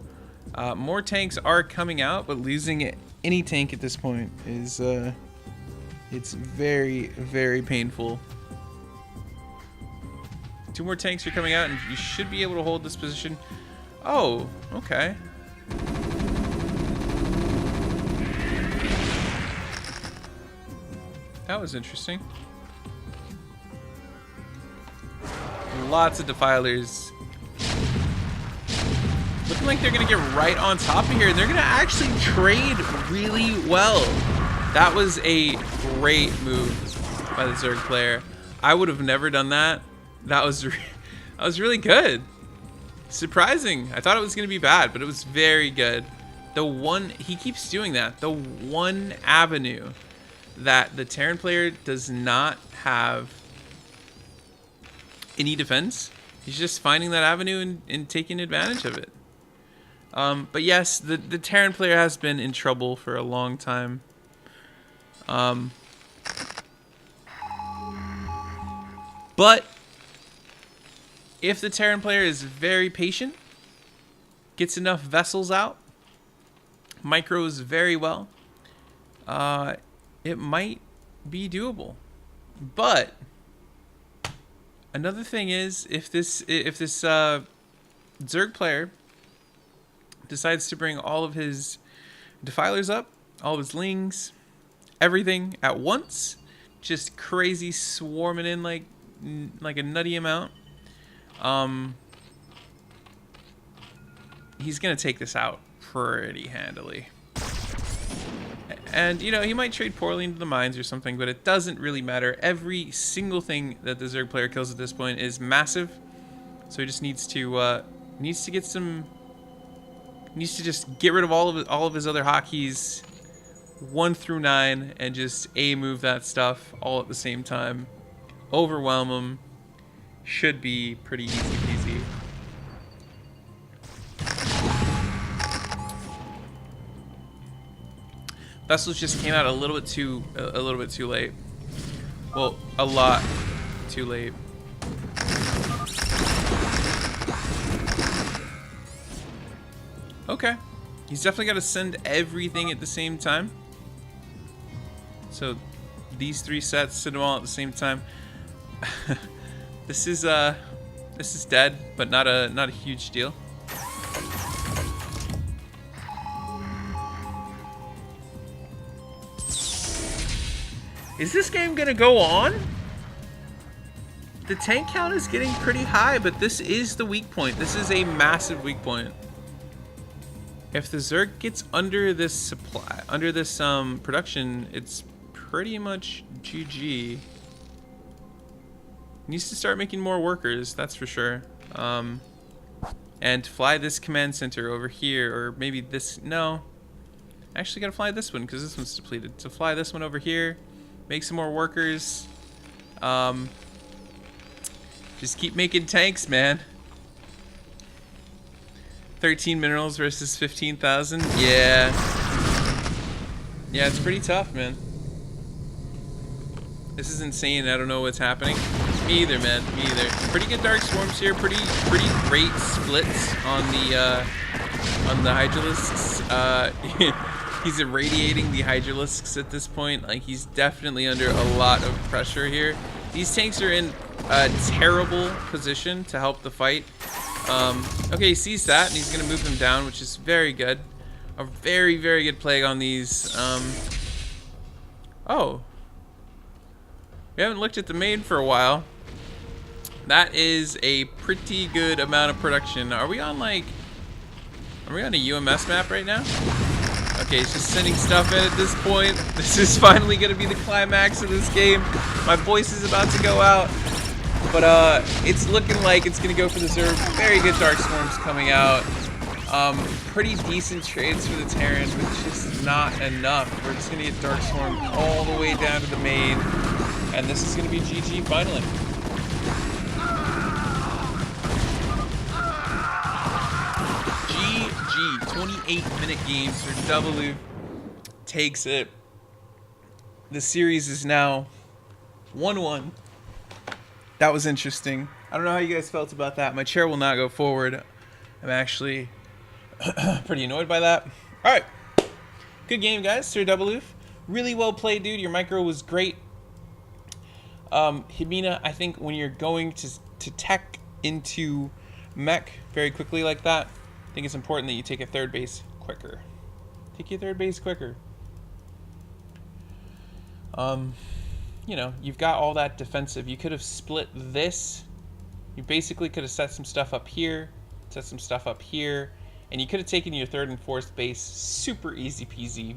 Speaker 1: More tanks are coming out, but losing any tank at this point is it's very, very painful. 2 more tanks are coming out, and you should be able to hold this position. Oh, okay. That was interesting. Lots of defilers. Looking like they're gonna get right on top of here, and they're gonna actually trade really well. That was a great move by the Zerg player. I would have never done that. That was really good. Surprising. I thought it was gonna be bad, but it was very good. He keeps doing that. The one avenue that the Terran player does not have any defense, he's just finding that avenue and taking advantage of it. But yes, the Terran player has been in trouble for a long time. But if the Terran player is very patient, gets enough vessels out, micros very well, it might be doable. But another thing is, if this Zerg player decides to bring all of his defilers up, all of his lings, everything at once, just crazy swarming in like a nutty amount, he's gonna take this out pretty handily. And, you know, he might trade poorly into the mines or something, but it doesn't really matter. Every single thing that the Zerg player kills at this point is massive. So he just needs to just get rid of all of his other hotkeys, 1 through 9, and just A-move that stuff all at the same time. Overwhelm him. Should be pretty easy peasy. Vessels just came out a little bit too late. Well, a lot too late. Okay, he's definitely got to send everything at the same time. So these 3 sets, send them all at the same time. This is dead, but not a huge deal. Is this game gonna go on? The tank count is getting pretty high, but this is the weak point. This is a massive weak point. If the Zerg gets under this supply, under this production, it's pretty much GG. Needs to start making more workers, that's for sure. And fly this command center over here, or maybe this. No, actually gotta fly this one because this one's depleted. So fly this one over here. Make some more workers. Just keep making tanks, man. 13 minerals versus 15,000. Yeah. Yeah, it's pretty tough, man. This is insane. I don't know what's happening. Me either, man. Me either. Pretty good dark swarms here. Pretty great splits on the on the Hydralisks. He's irradiating the Hydralisks at this point. Like, he's definitely under a lot of pressure here. These tanks are in a terrible position to help the fight. Okay, he sees that, and he's going to move him down, which is very good. A very, very good play on these. Oh. We haven't looked at the main for a while. That is a pretty good amount of production. Are we on, like... Are we on a UMS map right now? Okay, he's just sending stuff in at this point. This is finally going to be the climax of this game. My voice is about to go out. But it's looking like it's going to go for the Zerg. Very good Dark Swarms coming out. Pretty decent trades for the Terran, but just not enough. We're just going to get Dark Swarm all the way down to the main. And this is going to be GG finally. GG. 28-minute games for SirDubadoof. Takes it. The series is now 1-1. That was interesting. I don't know how you guys felt about that. My chair will not go forward. I'm actually pretty annoyed by that. All right. Good game, guys. SirDubadoof. Really well played, dude. Your micro was great. Hibbina, I think when you're going to tech into mech very quickly like that, I think it's important that you take a third base quicker. Take your third base quicker. You know, you've got all that defensive. You could have split this. You basically could have set some stuff up here, set some stuff up here, and you could have taken your third and fourth base super easy peasy.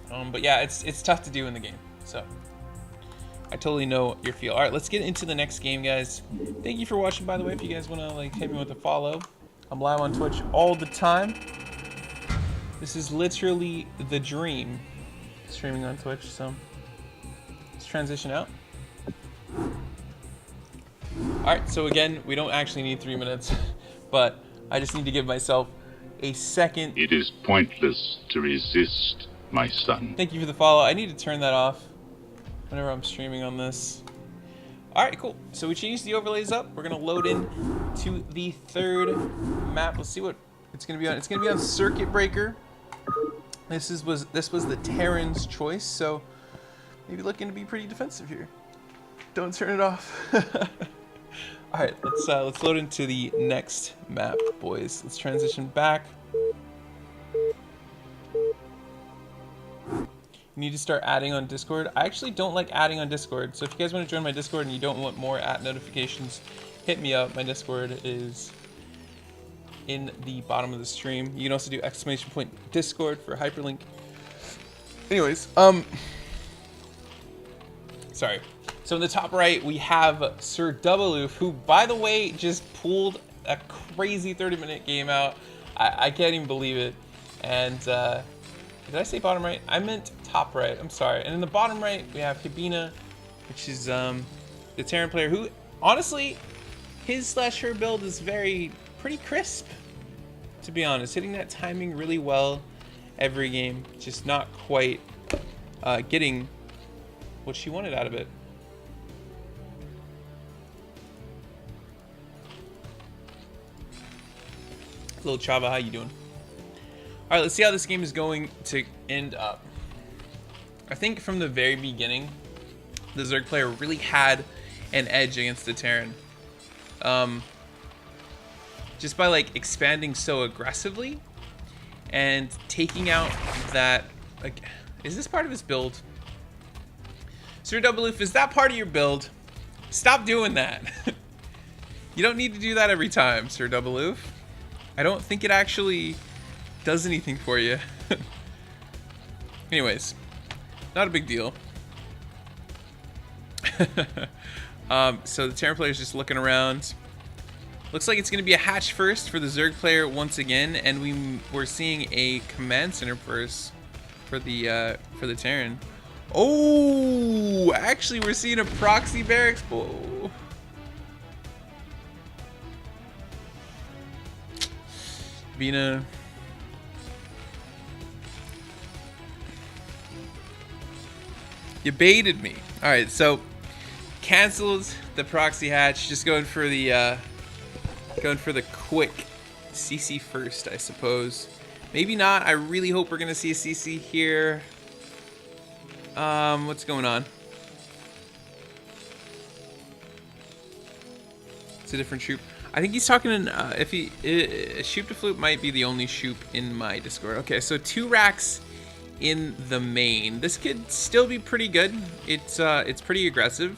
Speaker 1: But yeah, it's tough to do in the game. So I totally know your feel. All right, let's get into the next game, guys. Thank you for watching, by the way. If you guys want to like hit me with a follow, I'm live on Twitch all the time. This is literally the dream, streaming on Twitch. So let's transition out. All right, so again, we don't actually need 3 minutes, but I just need to give myself a second.
Speaker 2: It is pointless to resist, my son.
Speaker 1: Thank you for the follow. I need to turn that off whenever I'm streaming on this. All right, cool. So we changed the overlays up. We're gonna load in to the third map. Let's see what it's gonna be on. It's gonna be on Circuit Breaker. This was the Terran's choice, so maybe looking to be pretty defensive here. Don't turn it off. All right, let's load into the next map, boys. Let's transition back. You need to start adding on Discord. I actually don't like adding on Discord, so if you guys want to join my Discord and you don't want more notifications, hit me up. My Discord is in the bottom of the stream. You can also do !Discord for hyperlink. Anyways, sorry. So in the top right, we have SirDubadoof, who, by the way, just pulled a crazy 30-minute game out. I can't even believe it. And did I say bottom right? I meant top right. I'm sorry. And in the bottom right, we have Hibbina, which is the Terran player who, honestly, his/her build is pretty crisp, to be honest. Hitting that timing really well every game. Just not quite getting what she wanted out of it. Little Chava, how you doing? All right, let's see how this game is going to end up. I think from the very beginning, the Zerg player really had an edge against the Terran. Just by like expanding so aggressively and taking out that, like, is this part of his build? SirDubadoof, is that part of your build? Stop doing that. You don't need to do that every time, SirDubadoof. I don't think it actually does anything for you. Anyways, not a big deal. So the Terran player is just looking around. Looks like it's going to be a hatch first for the Zerg player once again, and we're seeing a command center first for the Terran. Oh, actually, we're seeing a proxy barracks. Whoa. Vina. You baited me. All right, so canceled the proxy hatch. Just going for the quick CC first, I suppose. Maybe not. I really hope we're gonna see a CC here. What's going on? It's a different Shoop. I think he's talking. If he Shoop to Flute might be the only Shoop in my Discord. Okay, so 2 racks in the main. This could still be pretty good. It's pretty aggressive.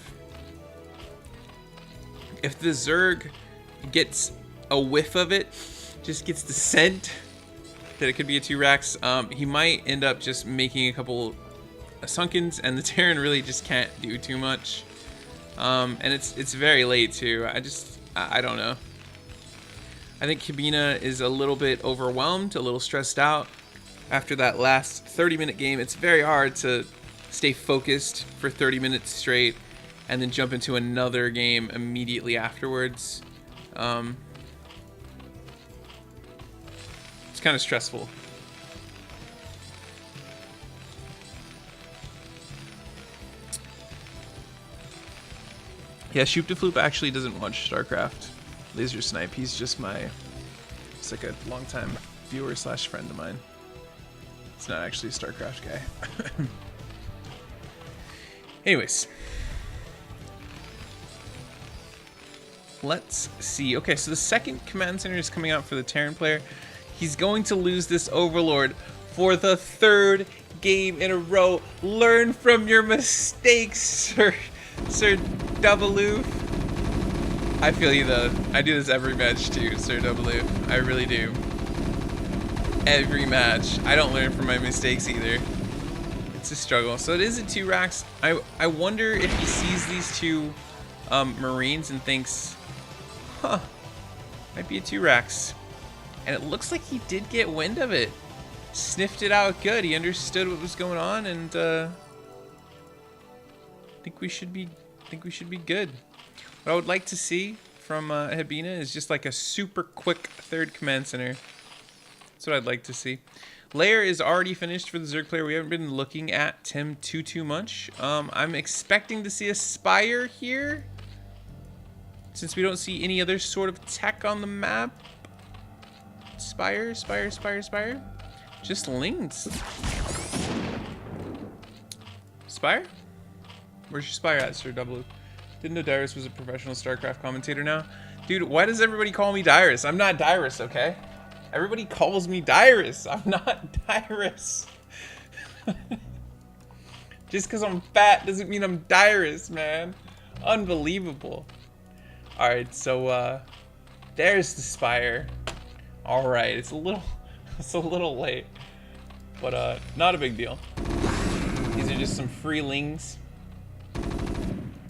Speaker 1: If the Zerg gets a whiff of it, just gets the scent that it could be a 2 racks, he might end up just making a couple Sunkens, and the Terran really just can't do too much. And it's very late too. I don't know. I think hibbina is a little bit overwhelmed, a little stressed out after that last 30-minute game. It's very hard to stay focused for 30 minutes straight and then jump into another game immediately afterwards. It's kind of stressful. Yeah, Shoop to Floop actually doesn't watch StarCraft. Laser Snipe, he's just it's like a longtime viewer / friend of mine. It's not actually a StarCraft guy. Anyways. Let's see. Okay, so the second command center is coming out for the Terran player. He's going to lose this Overlord for the 3rd game in a row. Learn from your mistakes, SirDubadoof. I feel you though. I do this every match too, SirDubadoof. I really do. Every match. I don't learn from my mistakes either. It's a struggle. So it is a 2 racks. I wonder if he sees these 2 Marines and thinks, huh, might be a 2 racks. And it looks like he did get wind of it. Sniffed it out good. He understood what was going on, and I think we should be good. What I would like to see from hibbina is just like a super quick 3rd command center. That's what I'd like to see. Lair is already finished for the Zerg player. We haven't been looking at him too much. I'm expecting to see a Spire here, since we don't see any other sort of tech on the map. Spire. Just Lings. Spire? Where's your Spire at, SirDubadoof? Didn't know Dyrus was a professional StarCraft commentator now. Dude, why does everybody call me Dyrus? I'm not Dyrus, okay? Everybody calls me Dyrus. I'm not Dyrus. Just because I'm fat doesn't mean I'm Dyrus, man. Unbelievable. Alright, so there's the Spire. Alright, it's a little late. But not a big deal. These are just some free Lings.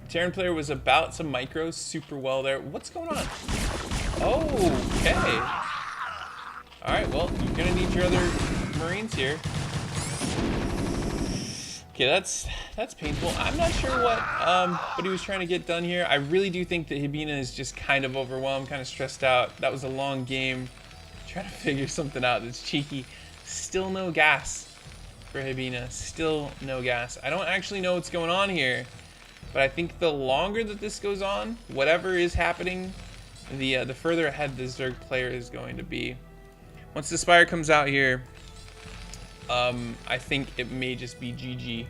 Speaker 1: Terran player was about to micro super well there. What's going on? Oh, okay. Alright, well, you're gonna need your other Marines here. Okay, that's painful. I'm not sure what he was trying to get done here. I really do think that hibbina is just kind of overwhelmed, kind of stressed out. That was a long game. Trying to figure something out that's cheeky. Still no gas for hibbina. Still no gas. I don't actually know what's going on here, but I think the longer that this goes on, whatever is happening, the further ahead the Zerg player is going to be. Once the Spire comes out here, I think it may just be GG.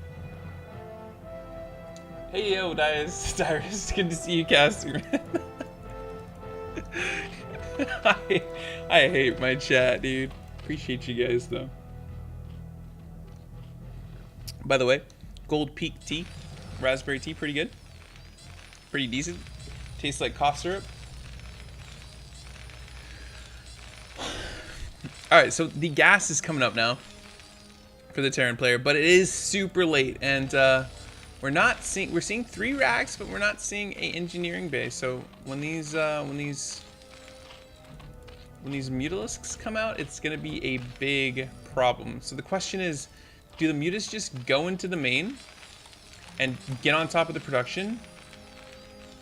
Speaker 1: Hey yo, Dyrus, good to see you, caster. I hate my chat, dude. Appreciate you guys though. By the way, Gold Peak tea, raspberry tea, pretty good, pretty decent. Tastes like cough syrup. All right, so the gas is coming up now for the Terran player, but it is super late, and we're seeing 3 racks, but we're not seeing a engineering base. So when these mutalisks come out, it's gonna be a big problem. So the question is, do the mutas just go into the main and get on top of the production?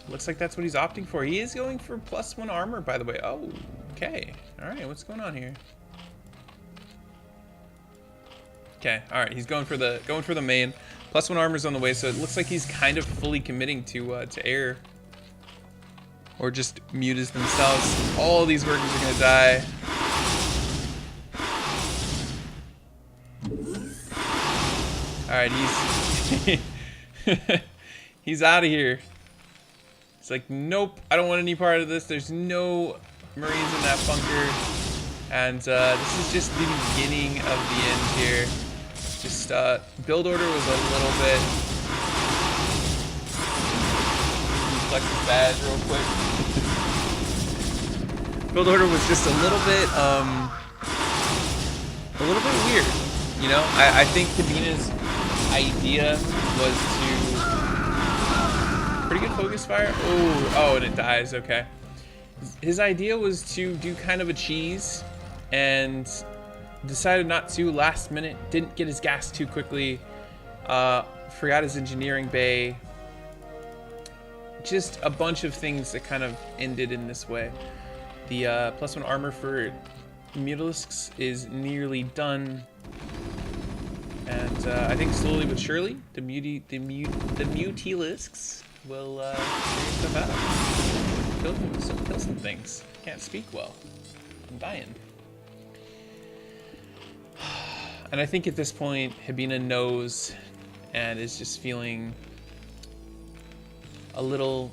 Speaker 1: Looks like that's what he's opting for. He is going for +1 armor, by the way. Oh, okay. All right, what's going on here? Okay, all right, he's going for the main. +1 armor's on the way, so it looks like he's kind of fully committing to air. or just mutas themselves. All these workers are gonna die. Alright, he's out of here. It's like, nope, I don't want any part of this. There's no Marines in that bunker. And this is just the beginning of the end here. Just build order was a little bit. Flex his badge real quick. Build order was just a little bit weird. You know, I think hibbina's idea was to pretty good focus fire. Oh, and it dies. Okay. His idea was to do kind of a cheese, and decided not to last minute. Didn't get his gas too quickly. Forgot his engineering bay. Just a bunch of things that kind of ended in this way. The +1 armor for Mutalisks is nearly done, and I think slowly but surely the Mutalisks will figure stuff out. Kill some things. Can't speak well. I'm dying. And I think at this point, hibbina knows and is just feeling a little,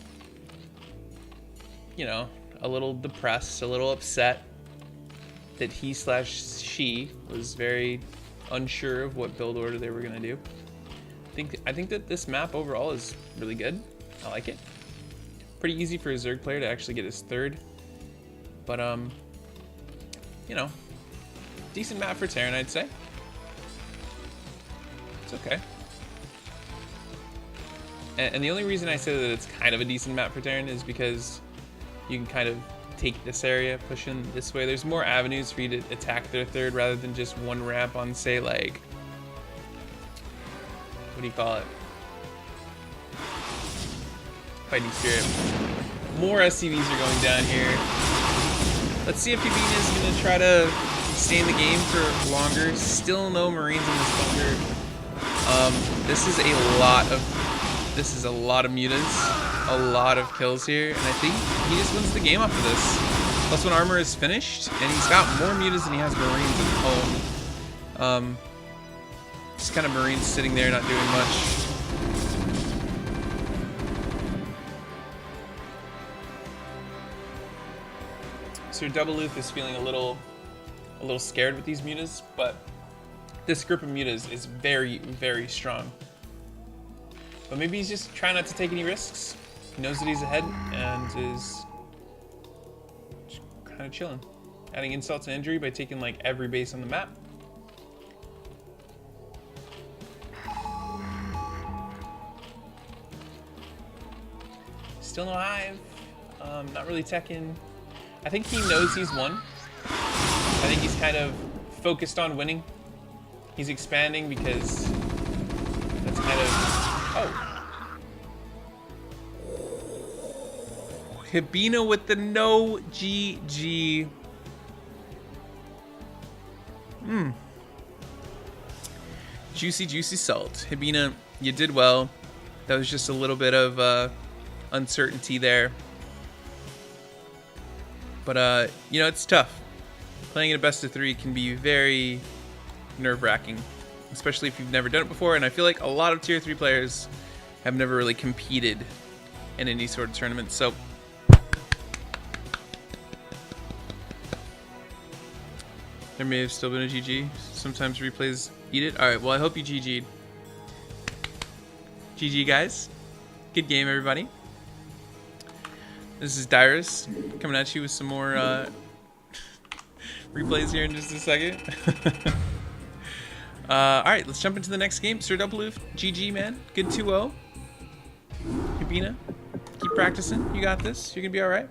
Speaker 1: you know, a little depressed, a little upset that he/she was very unsure of what build order they were gonna do. I think that this map overall is really good. I like it. Pretty easy for a Zerg player to actually get his third, but you know, decent map for Terran, I'd say. It's okay. And the only reason I say that it's kind of a decent map for Terran is because you can kind of take this area, push in this way. There's more avenues for you to attack their third rather than just one ramp on, say, like, what do you call it? Fighting Spirit. More SCVs are going down here. Let's see if hibbina is going to try to stay in the game for longer. Still no Marines in this bunker. This is a lot of mutas, a lot of kills here, and I think he just wins the game off of this. +1 armor is finished, and he's got more mutas than he has Marines at home. Just kind of Marines sitting there not doing much. SirDubadoof is feeling a little scared with these mutas, but this group of mutas is very, very strong. But maybe he's just trying not to take any risks. He knows that he's ahead and is just kind of chilling. Adding insult to injury by taking like every base on the map. Still no hive. Not really teching. I think he knows he's won. I think he's kind of focused on winning. He's expanding because that's kind of... Oh. hibbina with the no GG. Juicy salt. hibbina, you did well. That was just a little bit of uncertainty there. But, you know, it's tough. Playing in a best of 3 can be very nerve-wracking, especially if you've never done it before, and I feel like a lot of tier 3 players have never really competed in any sort of tournament, so there may have still been a GG. Sometimes replays eat it. Alright, well, I hope you GG'd. GG, guys. Good game, everybody. This is Dyrus coming at you with some more replays here in just a second. Alright, let's jump into the next game. SirDubadoof, GG, man. Good 2-0. hibbina, keep practicing. You got this. You're going to be alright.